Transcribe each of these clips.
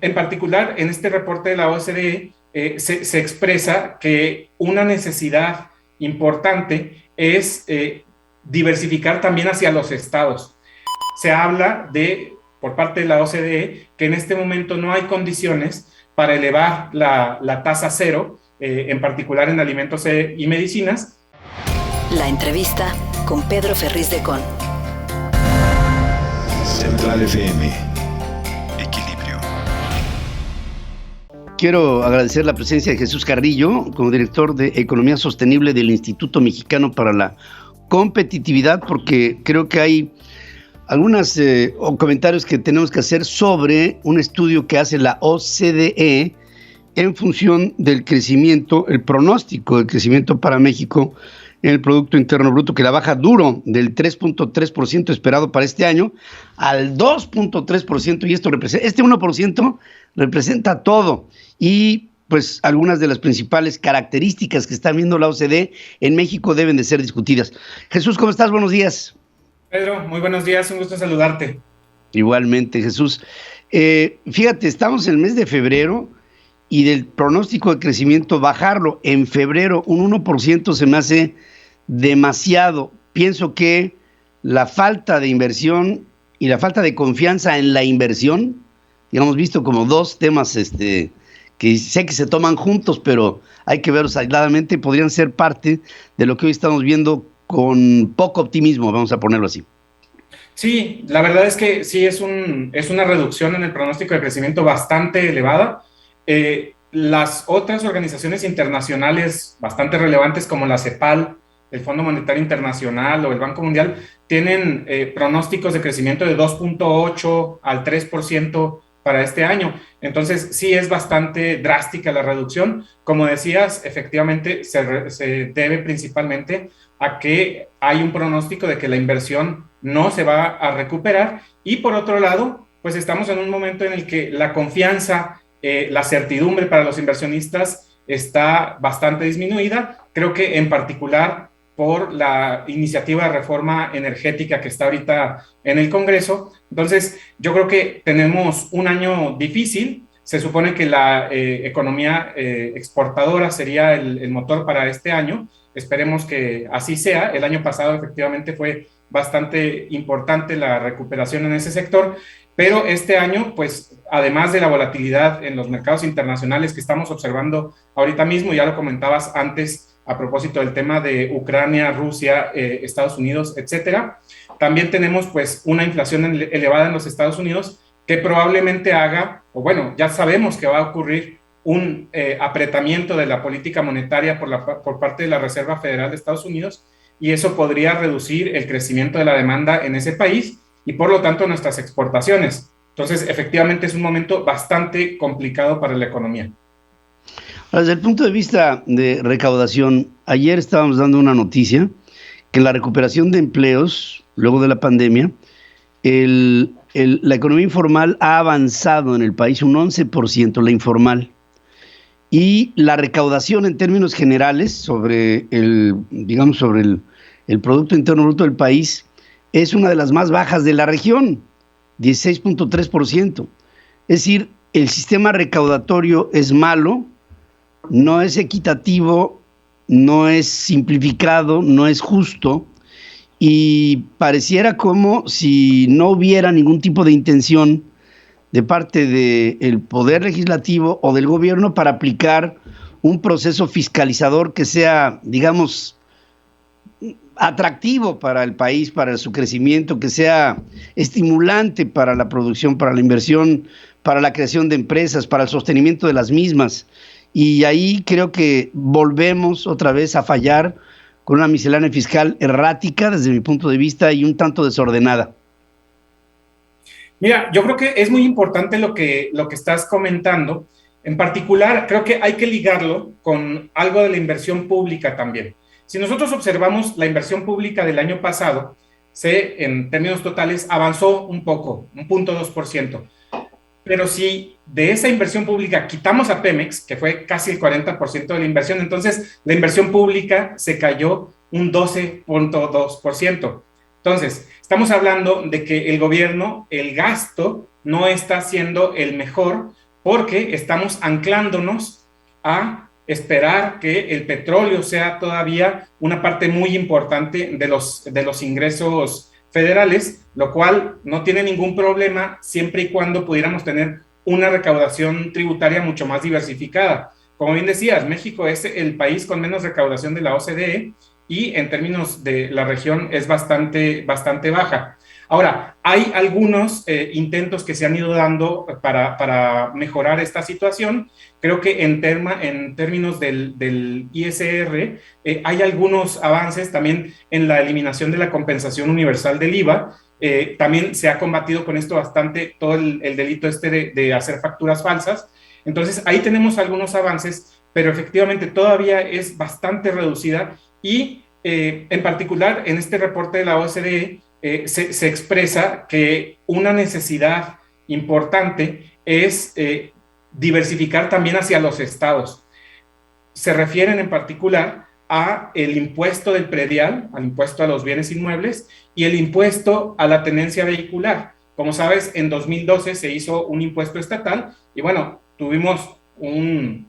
En particular, en este reporte de la OCDE se expresa que una necesidad importante es diversificar también hacia los estados. Se habla por parte de la OCDE, que en este momento no hay condiciones para elevar la tasa cero, en particular en alimentos y medicinas. La entrevista con Pedro Ferriz de Con. Central FM. Equilibrio. Quiero agradecer la presencia de Jesús Carrillo, como director de Economía Sostenible del Instituto Mexicano para la Competitividad, porque creo que hay algunos comentarios que tenemos que hacer sobre un estudio que hace la OCDE en función del crecimiento, el pronóstico de crecimiento para México en el Producto Interno Bruto, que la baja duro del 3.3% esperado para este año al 2.3%, y esto representa, este 1% representa todo, y pues algunas de las principales características que está viendo la OCDE en México deben de ser discutidas. Jesús, ¿cómo estás? Buenos días. Pedro, muy buenos días, un gusto saludarte. Igualmente, Jesús. Fíjate, estamos en el mes de febrero y del pronóstico de crecimiento, bajarlo en febrero un 1% se me hace demasiado. Pienso que la falta de inversión y la falta de confianza en la inversión, digamos, visto como dos temas que sé que se toman juntos, pero hay que verlos aisladamente, podrían ser parte de lo que hoy estamos viendo con poco optimismo, vamos a ponerlo así. Sí, la verdad es que sí es una reducción en el pronóstico de crecimiento bastante elevada. Las otras organizaciones internacionales bastante relevantes como la CEPAL, el Fondo Monetario Internacional o el Banco Mundial tienen pronósticos de crecimiento de 2.8 al 3% para este año. Entonces sí es bastante drástica la reducción. Como decías, efectivamente se debe principalmente a que hay un pronóstico de que la inversión no se va a recuperar, y por otro lado, pues estamos en un momento en el que la confianza, la certidumbre para los inversionistas está bastante disminuida. Creo que en particular por la iniciativa de reforma energética que está ahorita en el Congreso. Entonces, yo creo que tenemos un año difícil. Se supone que la economía exportadora sería el motor para este año. Esperemos que así sea. El año pasado efectivamente fue bastante importante la recuperación en ese sector, pero este año, pues, además de la volatilidad en los mercados internacionales que estamos observando ahorita mismo, ya lo comentabas antes a propósito del tema de Ucrania, Rusia, Estados Unidos, etcétera, también tenemos pues una inflación elevada en los Estados Unidos que probablemente haga, o bueno, ya sabemos que va a ocurrir un apretamiento de la política monetaria por parte de la Reserva Federal de Estados Unidos, y eso podría reducir el crecimiento de la demanda en ese país y por lo tanto nuestras exportaciones. Entonces, efectivamente es un momento bastante complicado para la economía. Desde el punto de vista de recaudación, ayer estábamos dando una noticia que la recuperación de empleos luego de la pandemia, la economía informal ha avanzado en el país un 11%, la informal. Y la recaudación en términos generales sobre el Producto Interno Bruto del país es una de las más bajas de la región, 16.3%. Es decir, el sistema recaudatorio es malo, no es equitativo, no es simplificado, no es justo, y pareciera como si no hubiera ningún tipo de intención de parte del Poder Legislativo o del gobierno para aplicar un proceso fiscalizador que sea, digamos, atractivo para el país, para su crecimiento, que sea estimulante para la producción, para la inversión, para la creación de empresas, para el sostenimiento de las mismas. Y ahí creo que volvemos otra vez a fallar con una miscelánea fiscal errática desde mi punto de vista y un tanto desordenada. Mira, yo creo que es muy importante lo que estás comentando. En particular, creo que hay que ligarlo con algo de la inversión pública también. Si nosotros observamos la inversión pública del año pasado, en términos totales avanzó un poco, 1.2%. Pero si de esa inversión pública quitamos a Pemex, que fue casi el 40% de la inversión, entonces la inversión pública se cayó un 12.2%. Entonces, estamos hablando de que el gobierno, el gasto, no está siendo el mejor porque estamos anclándonos a esperar que el petróleo sea todavía una parte muy importante de los ingresos federales, lo cual no tiene ningún problema siempre y cuando pudiéramos tener una recaudación tributaria mucho más diversificada. Como bien decías, México es el país con menos recaudación de la OCDE y en términos de la región es bastante baja. Ahora, hay algunos intentos que se han ido dando para mejorar esta situación. Creo que en términos del ISR hay algunos avances también en la eliminación de la compensación universal del IVA. También se ha combatido con esto bastante todo el delito de hacer facturas falsas. Entonces, ahí tenemos algunos avances, pero efectivamente todavía es bastante reducida y en particular en este reporte de la OCDE se expresa que una necesidad importante es diversificar también hacia los estados. Se refieren en particular a el impuesto del predial, al impuesto a los bienes inmuebles y el impuesto a la tenencia vehicular. Como sabes, en 2012 se hizo un impuesto estatal y bueno, tuvimos un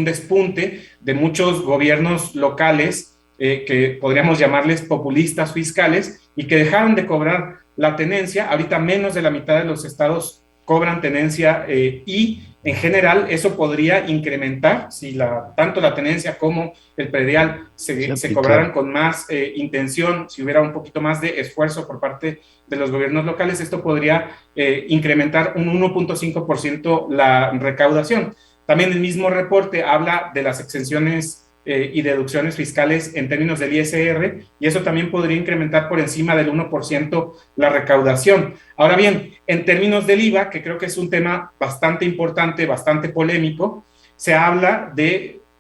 despunte de muchos gobiernos locales que podríamos llamarles populistas fiscales y que dejaron de cobrar la tenencia. Ahorita menos de la mitad de los estados cobran tenencia y en general eso podría incrementar si tanto la tenencia como el predial se cobraran con más intención, si hubiera un poquito más de esfuerzo por parte de los gobiernos locales, esto podría incrementar un 1.5% la recaudación. También el mismo reporte habla de las exenciones y deducciones fiscales en términos del ISR, y eso también podría incrementar por encima del 1% la recaudación. Ahora bien, en términos del IVA, que creo que es un tema bastante importante, bastante polémico, se habla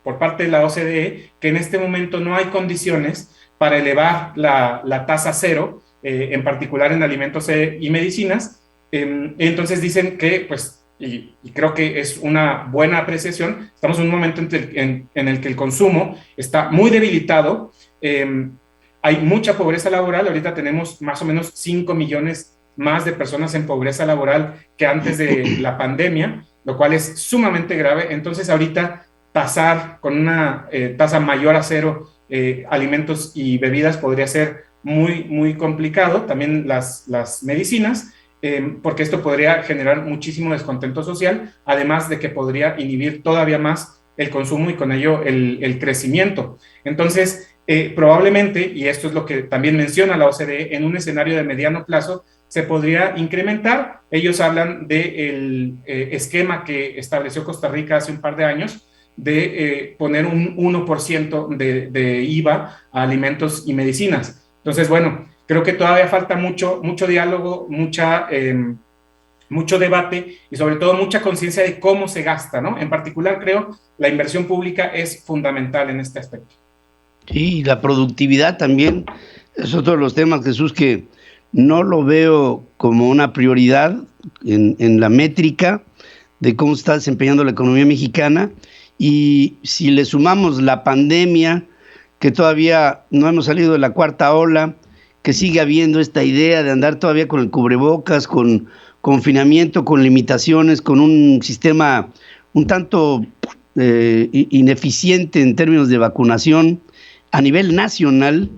por parte de la OCDE, que en este momento no hay condiciones para elevar la tasa cero, en particular en alimentos y medicinas. Entonces dicen que, pues, y creo que es una buena apreciación, estamos en un momento en el que el consumo está muy debilitado, hay mucha pobreza laboral, ahorita tenemos más o menos 5 millones más de personas en pobreza laboral que antes de la pandemia, lo cual es sumamente grave. Entonces ahorita tasar con una tasa mayor a cero alimentos y bebidas podría ser muy, muy complicado, también las medicinas, porque esto podría generar muchísimo descontento social, además de que podría inhibir todavía más el consumo y con ello el crecimiento. Entonces, probablemente, y esto es lo que también menciona la OCDE, en un escenario de mediano plazo se podría incrementar. Ellos hablan del esquema que estableció Costa Rica hace un par de años, de poner un 1% de IVA a alimentos y medicinas. Entonces, bueno, creo que todavía falta mucho diálogo, mucho debate y sobre todo mucha conciencia de cómo se gasta, ¿no? En particular, creo, la inversión pública es fundamental en este aspecto. Sí, la productividad también es otro de los temas, Jesús, que no lo veo como una prioridad en la métrica de cómo está desempeñando la economía mexicana, y si le sumamos la pandemia, que todavía no hemos salido de la cuarta ola, que sigue habiendo esta idea de andar todavía con el cubrebocas, con confinamiento, con limitaciones, con un sistema un tanto ineficiente en términos de vacunación a nivel nacional.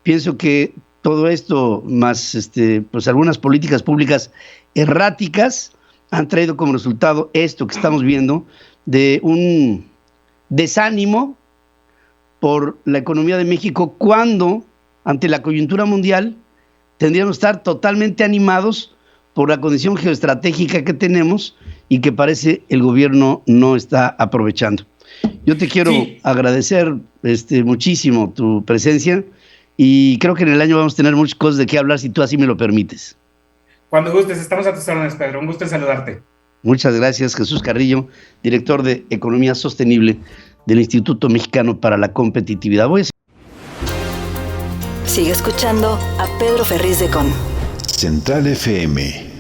Pienso que todo esto, más pues algunas políticas públicas erráticas, han traído como resultado esto que estamos viendo, de un desánimo por la economía de México, cuando ante la coyuntura mundial tendríamos que estar totalmente animados por la condición geoestratégica que tenemos y que parece el gobierno no está aprovechando. Yo te quiero agradecer muchísimo tu presencia, y creo que en el año vamos a tener muchas cosas de qué hablar, si tú así me lo permites. Cuando gustes, estamos a tus órdenes, Pedro. Un gusto en saludarte. Muchas gracias, Jesús Carrillo, director de Economía Sostenible del Instituto Mexicano para la Competitividad. Sigue escuchando a Pedro Ferriz de Con Central FM.